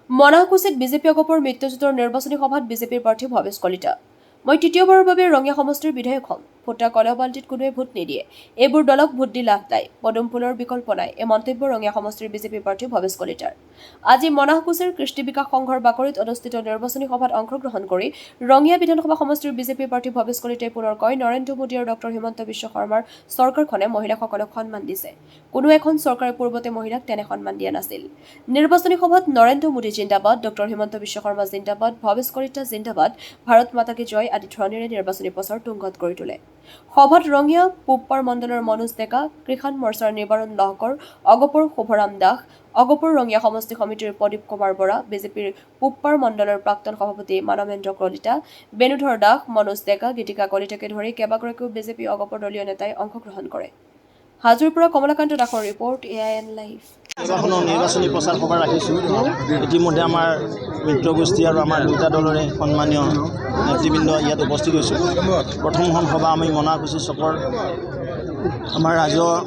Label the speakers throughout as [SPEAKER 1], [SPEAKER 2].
[SPEAKER 1] মনাকুছিত BJP অগপৰ মৃত্যুজোঁটৰ নিৰ্বাচনী সভাত বিজেপিৰ প্ৰাৰ্থী ভৱেশ কলিতা। মই তৃতীয়বাৰৰ বাবে ৰঙিয়া সমষ্টিৰ বিধায়ক হ'ম। ফুটা কলহ বাল্টিত কোনোৱে ভোট নিদিয়ে। এইবোৰ দলক ভোট দি লাভ নাই। পদুম ফুলৰ বিকল্প নাই। এই মন্তব্য ৰঙিয়া সমষ্টিৰ বিজেপি প্ৰাৰ্থী ভৱেশ কলিতাৰ। আজি মনাকুছিৰ কৃষ্টি বিকাশ সংঘৰ বাকৰিত অনুষ্ঠিত নিৰ্বাচনী সভাত অংশগ্ৰহণ কৰি ৰঙিয়া বিধানসভা সমষ্টিৰ বিজেপি প্ৰাৰ্থী ভৱেশ কলিতাই পুনৰ কয়, নৰেন্দ্ৰ মোদী আৰু ডক্টৰ হিমন্ত বিশ্ব শৰ্মাৰ চৰকাৰখনে মহিলাসকলক সন্মান দিছে। কোনো এখন চৰকাৰে পূৰ্বতে মহিলাক তেনে সন্মান দিয়া নাছিল। নিৰ্বাচনী সভাত নৰেন্দ্ৰ মোদী জিন্দাবাদ, ডক্টৰ হিমন্ত বিশ্ব শৰ্মা জিন্দাবাদ, ভৱেশ কলিতা জিন্দাবাদ, ভাৰত মাতা কি জয় আদি ধ্বনিৰে নিৰ্বাচনী প্ৰচাৰ তুংগত কৰি তোলে। সভাত ৰঙিয়া পূবপাৰ মণ্ডলৰ মনোজ ডেকা, কৃষাণ মৰ্চাৰ নিবাৰণ লহকৰ, অগপৰ শুভৰাম দাস, অগপৰ ৰঙিয়া সমষ্টি সমিতিৰ প্ৰদীপ কুমাৰ বৰা, বিজেপিৰ পূবপাৰ মণ্ডলৰ প্ৰাক্তন সভাপতি মানৱেন্দ্ৰ কলিতা, বেণুধৰ দাস, মনোজ ডেকা, গীতিকা কলিতাকে ধৰি কেইবাগৰাকীও বিজেপি অগপৰ দলীয় নেতাই অংশগ্ৰহণ কৰে। হাজোৰ পৰা কমলাকান্ত দাসৰ ৰিপৰ্ট, AIN লাইভ।
[SPEAKER 2] এইবাৰখনৰ নিৰ্বাচনী প্ৰচাৰ সভা ৰাখিছোঁ। ইতিমধ্যে আমাৰ মিত্ৰগোষ্ঠী আৰু আমাৰ দুটা দলৰে সন্মানীয় নেতৃবৃন্দ ইয়াত উপস্থিত হৈছোঁ। প্ৰথমখন সভা আমি মনাকুছি চকৰ আমাৰ ৰাজহুৱা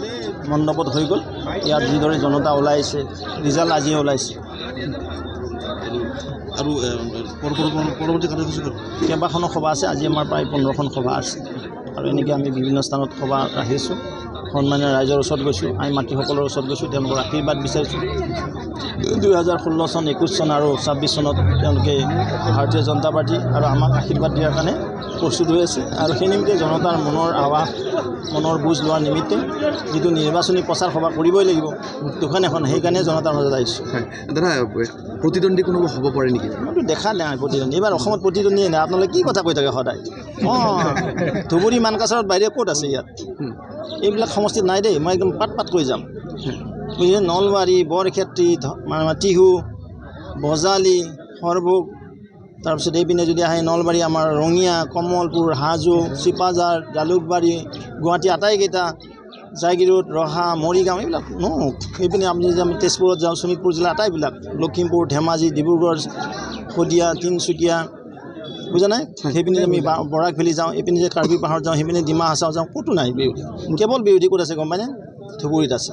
[SPEAKER 2] মণ্ডপত হৈ গ'ল। ইয়াত যিদৰে জনতা ওলাইছে, ৰিজাল্ট আজিয়ে ওলাইছে।
[SPEAKER 3] আৰু পৰৱৰ্তী কাৰ্যসূচী
[SPEAKER 2] কেইবাখনো সভা আছে। আজি আমাৰ প্ৰায় 15খন সভা আছে আৰু এনেকৈ আমি বিভিন্ন স্থানত সভা ৰাখিছোঁ। সন্মানীয় ৰাইজৰ ওচৰত গৈছোঁ, আই মাতৃসকলৰ ওচৰত গৈছোঁ, তেওঁলোকৰ আশীৰ্বাদ বিচাৰিছোঁ। 2016 চন, 21 চন আৰু 26 চনত তেওঁলোকে ভাৰতীয় জনতা পাৰ্টি আৰু আমাক আশীৰ্বাদ দিয়াৰ কাৰণে প্ৰস্তুত হৈ আছে আৰু সেই নিমিত্তে জনতাৰ মনৰ আৱাস, মনৰ বুজ লোৱাৰ নিমিত্তে যিটো নিৰ্বাচনী প্ৰচাৰ সভা কৰিবই লাগিব দুখন এখন, সেইকাৰণে জনতাৰ মাজত আহিছোঁ।
[SPEAKER 3] দাদা, প্ৰতিদ্বন্দ্বী কোনোবা হ'ব পাৰে নেকি?
[SPEAKER 2] মইতো দেখা নাই প্ৰতিদ্বন্দ্বী। এইবাৰ অসমত প্ৰতিদ্বন্দ্বীয়ে নাই। আপোনালোকে কি কথা কৈ থাকে সদায়? ধুবুৰী মানকাছাৰত বাহিৰে ক'ত আছে ইয়াত? এইবিলাক সমষ্টিত নাই দেই। মই একদম পাত কৈ যাম। বুজিছে, নলবাৰী, বৰক্ষেত্ৰী, টিহু, বজালী, সৰভোগ, তাৰপিছত এইপিনে যদি আহে নলবাৰী, আমাৰ ৰঙিয়া, কমলপুৰ, হাজো, চিপাঝাৰ, জালুকবাৰী, গুৱাহাটী আটাইকেইটা, জাগিৰোড, ৰহা, মৰিগাঁও, এইবিলাক এইপিনে আমি যদি আমি তেজপুৰত যাওঁ, শোণিতপুৰ জিলা আটাইবিলাক, লখিমপুৰ, ধেমাজি, ডিব্ৰুগড়, শদিয়া, তিনিচুকীয়া, বুজা নাই? সেইপিনে আমি বৰাক ভেলী যাওঁ, এইপিনে যে কাৰ্বি পাহাৰত যাওঁ, সেইপিনে ডিমা হাছাও যাওঁ, ক'তো নাই বিৰোধী। কেৱল বিৰোধী ক'ত আছে গম পায়নে? ধুবুৰীত আছে,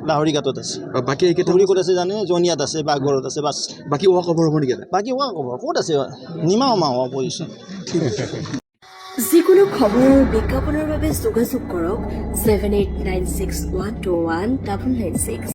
[SPEAKER 2] লাহৰীঘাটত আছে।
[SPEAKER 3] বাকী
[SPEAKER 2] ধুবুৰী ক'ত আছে জানে? জনিয়াত আছে, বাঘবৰত আছে, বাছ।
[SPEAKER 3] বাকী ওৱা খবৰ হ'ব নেকি?
[SPEAKER 2] বাকী ওৱা খবৰ ক'ত আছে? নিমাও অপজিশ্যন।
[SPEAKER 1] যিকোনো খবৰৰ বিজ্ঞাপনৰ বাবে যোগাযোগ কৰক 7896121996।